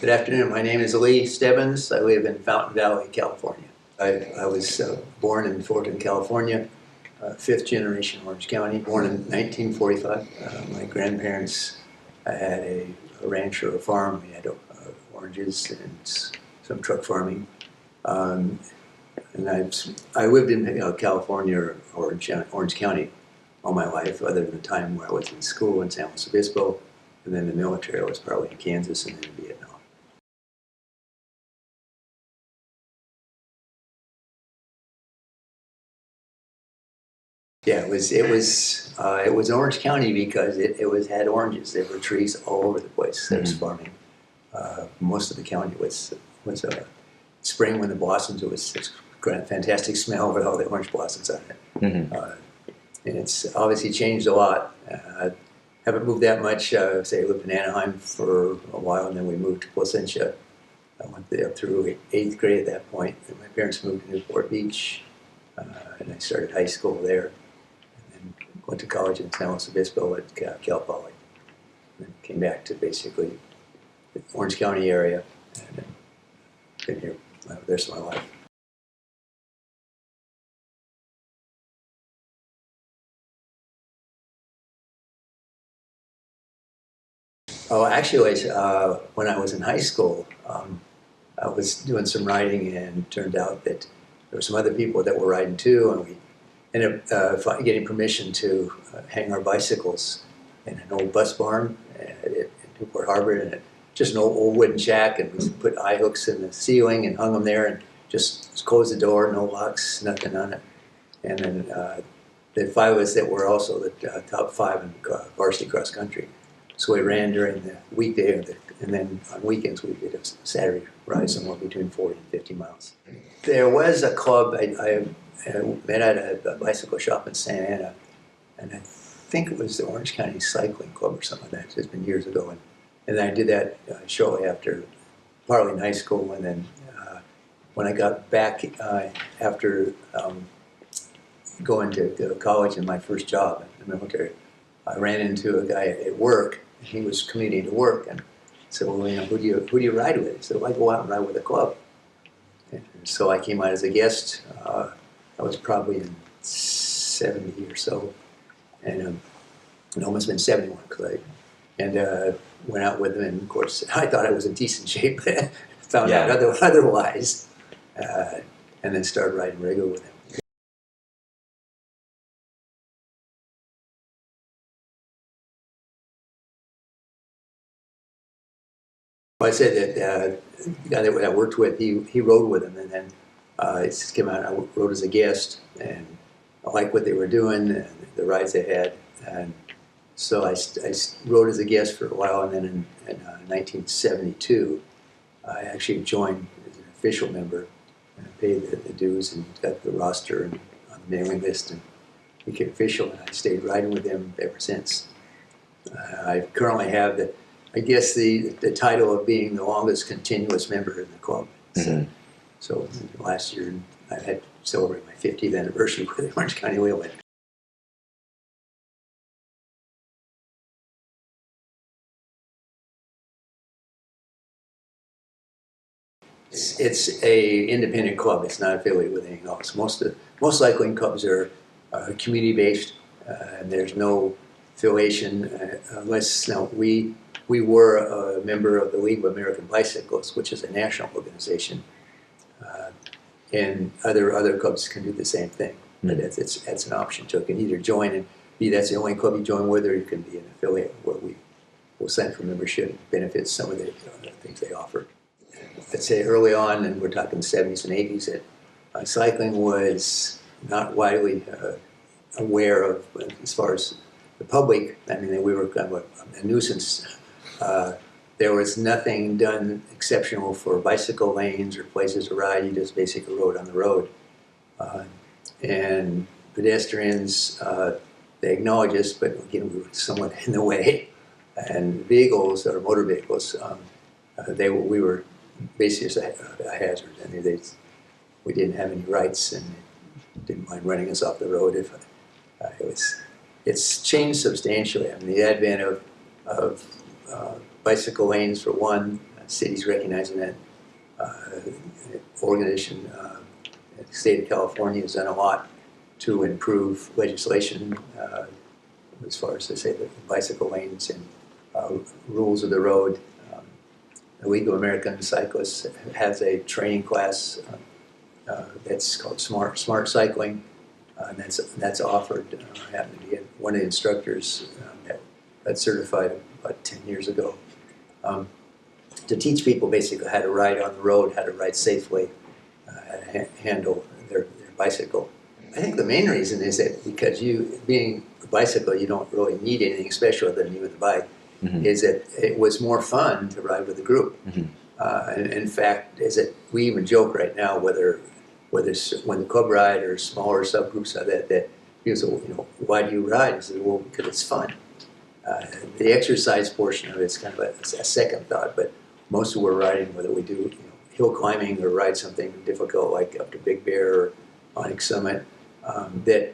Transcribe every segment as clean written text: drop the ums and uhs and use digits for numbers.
Good afternoon. My name is Lee Stebbins. I live in Fountain Valley, California. I was born in Fulton, California, fifth generation Orange County, born in 1945. My grandparents had a ranch or a farm. We had oranges and some truck farming. And I lived in California or Orange County all my life, other than the time where I was in school in San Luis Obispo, and then the military. I was probably in Kansas and then in Vietnam. Yeah, it was Orange County because it had oranges. There were trees all over the place. There was farming. Most of the county was spring when the blossoms. It was a fantastic smell with all the orange blossoms on it. And it's obviously changed a lot. I haven't moved that much. Say I lived in Anaheim for a while, and then we moved to Placentia. I went there through 8th grade at that point. And my parents moved to Newport Beach, and I started high school there. Went to college in San Luis Obispo at Cal Poly. And came back to basically the Orange County area, and been here the rest of my life. Oh, actually, when I was in high school, I was doing some riding, and it turned out that there were some other people that were riding too, and we ended up getting permission to hang our bicycles in an old bus barn at Newport Harbor, and just an old wooden shack, and we put eye hooks in the ceiling and hung them there, and just closed the door, no locks, nothing on it. And then the 5 of us that were also the top 5 in varsity cross country. So we ran during the weekday, and then on weekends we did a Saturday ride somewhere between 40 and 50 miles. There was a club I met at a bicycle shop in Santa Ana, and I think it was the Orange County Cycling Club or something like that. It's been years ago, and I did that shortly after, partly in high school, and then when I got back after going to college and my first job in the military, I ran into a guy at work. He was commuting to work, and said, "Well, who do you ride with?" He said, "Well, I go out and ride with a club." And so I came out as a guest. I was probably in 70 or so, and it almost been 71 because went out with him. And of course, I thought I was in decent shape. Found out otherwise, and then started riding regular with him. I said that the guy that I worked with, he rode with him, and then it just came out. I rode as a guest, and I liked what they were doing, and the rides they had, and so I rode as a guest for a while, and then in 1972, I actually joined as an official member, and I paid the dues and got the roster and on the mailing list, and became official, and I stayed riding with him ever since. I currently have the title of being the longest continuous member in the club. So last year I had celebrated my 50th anniversary with the Orange County Wheelmen. It's a independent club. It's not affiliated with anything else. Most cycling clubs are community-based, and there's no affiliation unless we were a member of the League of American Bicyclists, which is a national organization, and other clubs can do the same thing. But it's an option. So you can either join and that's the only club you join with, or you can be an affiliate where we will sign for membership and benefits some of the things they offer. I'd say early on, and we're talking the 70s and 80s, that cycling was not widely aware of as far as the public. I mean, we were kind of a nuisance. There was nothing done exceptional for bicycle lanes or places to ride. You just basically rode on the road. And pedestrians, they acknowledge us, but again, we were somewhat in the way. And vehicles, or motor vehicles, we were basically a hazard. I mean, we didn't have any rights, and didn't mind running us off the road. It's changed substantially. I mean, the advent of bicycle lanes for one, cities recognizing that. Organization, the state of California has done a lot to improve legislation as far as, say, the bicycle lanes and rules of the road. The League of American Cyclists has a training class that's called Smart Cycling, and that's offered. I happen to be one of the instructors that got certified about 10 years ago. To teach people basically how to ride on the road, how to ride safely, how to handle their bicycle. I think the main reason is that because being a bicycle, you don't really need anything special than you with a bike, is that it was more fun to ride with a group. And in fact, is that we even joke right now whether when the club ride or smaller subgroups of that people say, well, why do you ride? I said, well, because it's fun. The exercise portion of it's kind of a second thought, but most of we're riding, whether we do hill climbing or ride something difficult like up to Big Bear or Onyx Summit, that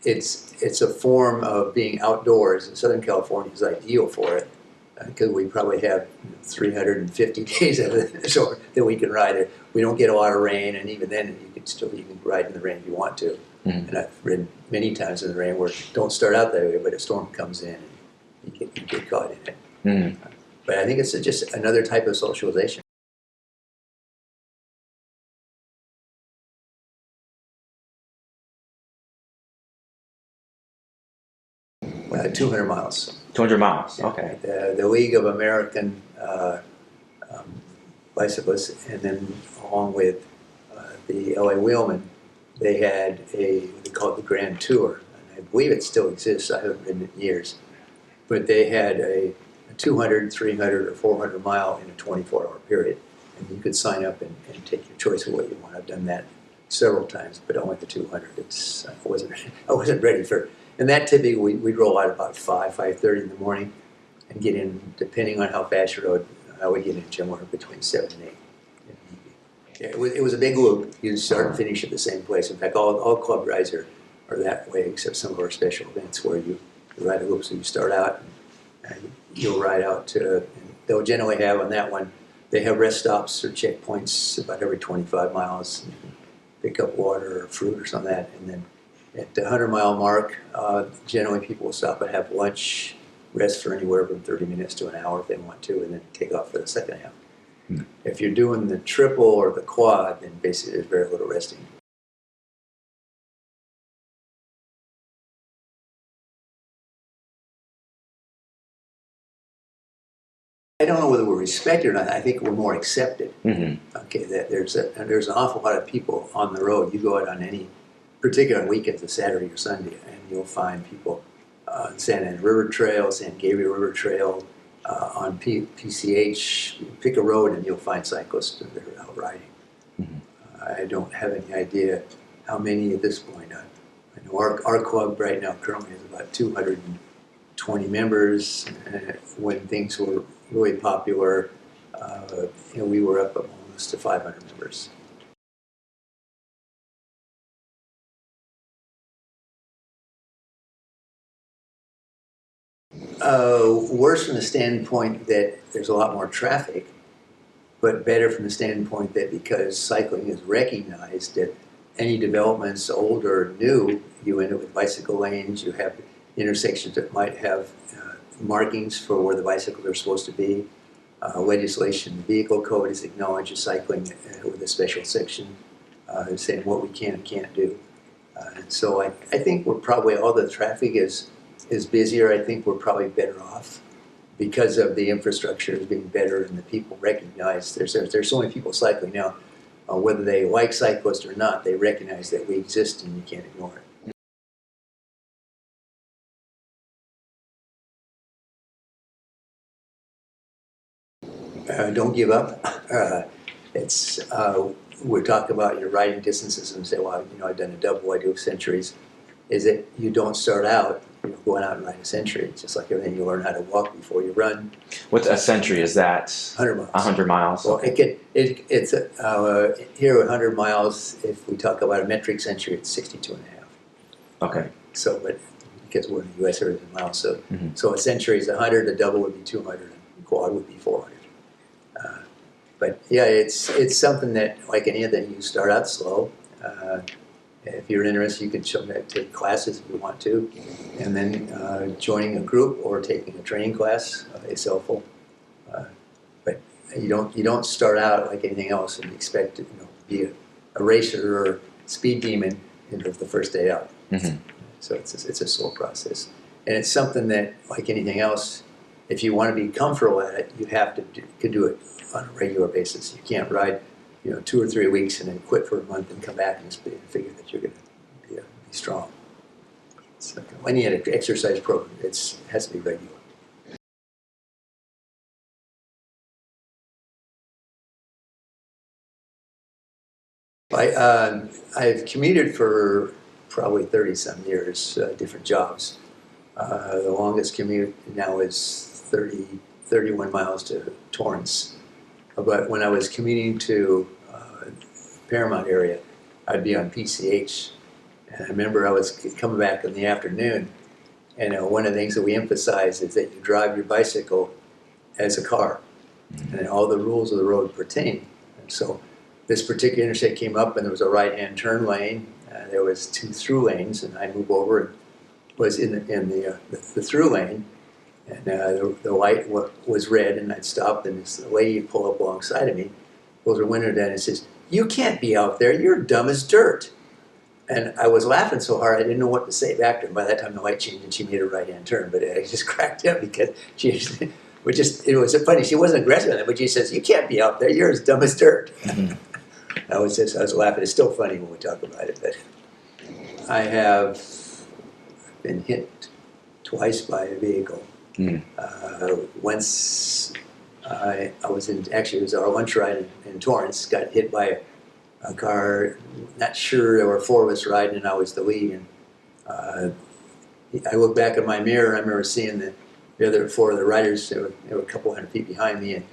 it's a form of being outdoors. And Southern California is ideal for it because we probably have 350 days of it so that we can ride it. We don't get a lot of rain, and even then you can ride in the rain if you want to. And I've ridden many times in the rain where don't start out that way, but a storm comes in and you get caught in it. But I think it's just another type of socialization. 200 miles. 200 miles, okay. The League of American Bicyclists, and then along with the LA Wheelmen, they had what they called the Grand Tour. And I believe it still exists. I haven't ridden it in years. But they had a 200, 300, or 400 mile in a 24-hour period. And you could sign up and take your choice of what you want. I've done that several times, but only the 200. I wasn't ready for it. And that typically, we'd roll out about 5:30 in the morning and get in, depending on how fast you rode, I would get in somewhere between 7 and 8. Yeah, it was a big loop. You start and finish at the same place. In fact, all club rides are that way, except some of our special events where you ride a loop. So you start out and you'll ride out to, and they'll generally have on that one, they have rest stops or checkpoints about every 25 miles. And you can pick up water or fruit or something like that. And then at the 100-mile mark, generally people will stop and have lunch, rest for anywhere from 30 minutes to an hour if they want to, and then take off for the second half. If you're doing the triple or the quad, then basically there's very little resting. I don't know whether we're respected or not. I think we're more accepted. Okay, that there's an awful lot of people on the road. You go out on any particular weekends, a Saturday or Sunday, and you'll find people on Santa Ana River Trail, San Gabriel River Trail, on PCH. You pick a road and you'll find cyclists that are out riding. I don't have any idea how many at this point. I know our club right now currently has about 220 members. When things were really popular, we were up almost to 500 members. Worse from the standpoint that there's a lot more traffic, but better from the standpoint that because cycling is recognized, that any developments, old or new, you end up with bicycle lanes, you have intersections that might have markings for where the bicycles are supposed to be. Legislation, the vehicle code is acknowledges cycling with a special section saying what we can and can't do. And so I think we're probably, all the traffic is busier. I think we're probably better off because of the infrastructure is being better and the people recognize there's so many people cycling now, whether they like cyclists or not, they recognize that we exist and you can't ignore it. Don't give up. We're talking about your riding distances and say, well, I've done a double, I do centuries. Is that you don't start out going out and ride a century. It's just like everything, you learn how to walk before you run. What's a century? Is that 100 miles? 100 miles. Well, it's here 100 miles. If we talk about a metric century, it's 62 and a half. Okay. So, but because we're in the U.S., everything's in miles. So a century is 100. A double would be 200. And a quad would be 400. But yeah, it's something that, like anything, you start out slow. If you're interested, you can take classes if you want to, and then joining a group or taking a training class is helpful. But you don't start out like anything else and expect to be a racer or speed demon the first day out. Mm-hmm. So it's a slow process, and it's something that, like anything else, if you want to be comfortable at it, you have to do it on a regular basis. You can't ride 2 or 3 weeks and then quit for a month and come back and figure that you're going to be strong. So when you had an exercise program, it has to be regular. I've commuted for probably 30-some years, different jobs. The longest commute now is 31 miles to Torrance. But when I was commuting to Paramount area, I'd be on PCH. And I remember I was coming back in the afternoon, and one of the things that we emphasize is that you drive your bicycle as a car, and all the rules of the road pertain. And so this particular interstate came up, and there was a right-hand turn lane. There was 2 through lanes, and I moved over and was in the through lane, and the light was red, and I'd stopped, and this lady pulled up alongside of me, pulls her window down, and says, "You can't be out there. You're dumb as dirt." And I was laughing so hard I didn't know what to say back to her. By that time, the light changed, and she made a right-hand turn. But I just cracked up because it was so funny. She wasn't aggressive on it, but she says, "You can't be out there. You're as dumb as dirt." Mm-hmm. I was laughing. It's still funny when we talk about it. But I have been hit twice by a vehicle. Mm. Once I was it was our lunch ride in Torrance, got hit by a car. Not sure, there were 4 of us riding, and I was the lead. And I looked back at my mirror, and I remember seeing the other 4 of the riders. They were a couple hundred feet behind me, and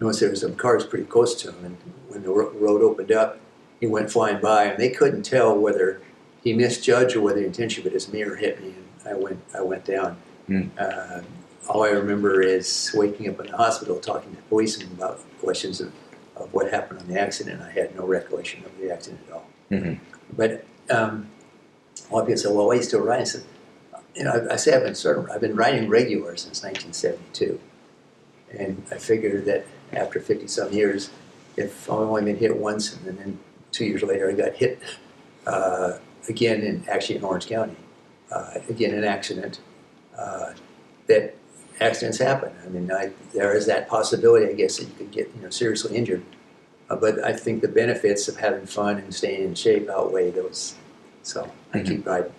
noticed there were some cars pretty close to him. And when the road opened up, he went flying by, and they couldn't tell whether he misjudged or whether he intentionally, but his mirror hit me, and I went down. Mm. All I remember is waking up in the hospital talking to policemen about questions of what happened on the accident. I had no recollection of the accident at all. Mm-hmm. But a lot of people say, "Well, why are you still riding?" I said, I say I've been riding regular since 1972. And I figured that after 50-some years, if I've only been hit once, and then 2 years later I got hit again, in Orange County, again an accident, that accidents happen. I mean, there is that possibility, I guess, that you could get seriously injured. But I think the benefits of having fun and staying in shape outweigh those. So I keep riding.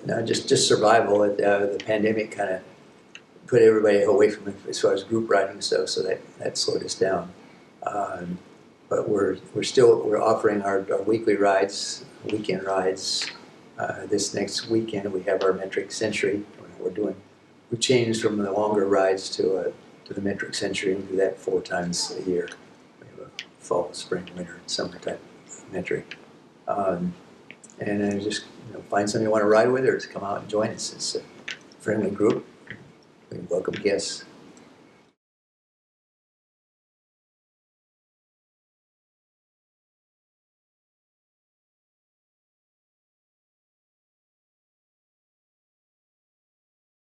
No, just survival. The pandemic kind of put everybody away from it as far as group riding and stuff, so that slowed us down. But we're offering our weekly rides, weekend rides. This next weekend we have our metric century. We changed from the longer rides to the metric century, and do that 4 times a year. We have a fall, spring, winter, and summer type metric. And then just find somebody you want to ride with, or just come out and join us. It's a friendly group. We welcome guests.